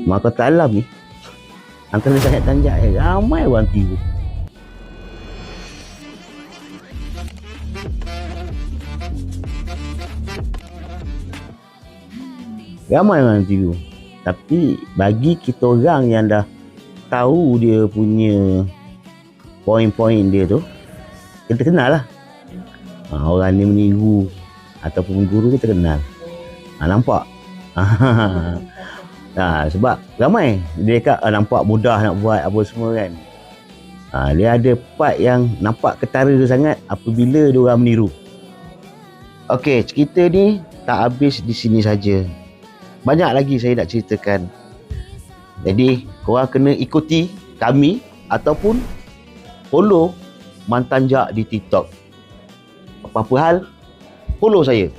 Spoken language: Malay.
Maka tak alam ni, antara sangat tanjak ramai orang tiru. Ramai orang tiru. Tapi bagi kita orang yang dah tahu dia punya poin-poin dia tu, kita kenal lah. Orang ni meniru ataupun guru kita kenal. Nampak? Sebab ramai dia cakap nampak mudah nak buat apa semua kan. Dia ada part yang nampak ketara sangat apabila dia orang meniru. Okey, cerita ni tak habis di sini saja. Banyak lagi saya nak ceritakan. Jadi, korang kena ikuti kami ataupun follow Mantan Jak di TikTok. Apa-apa hal, follow saya.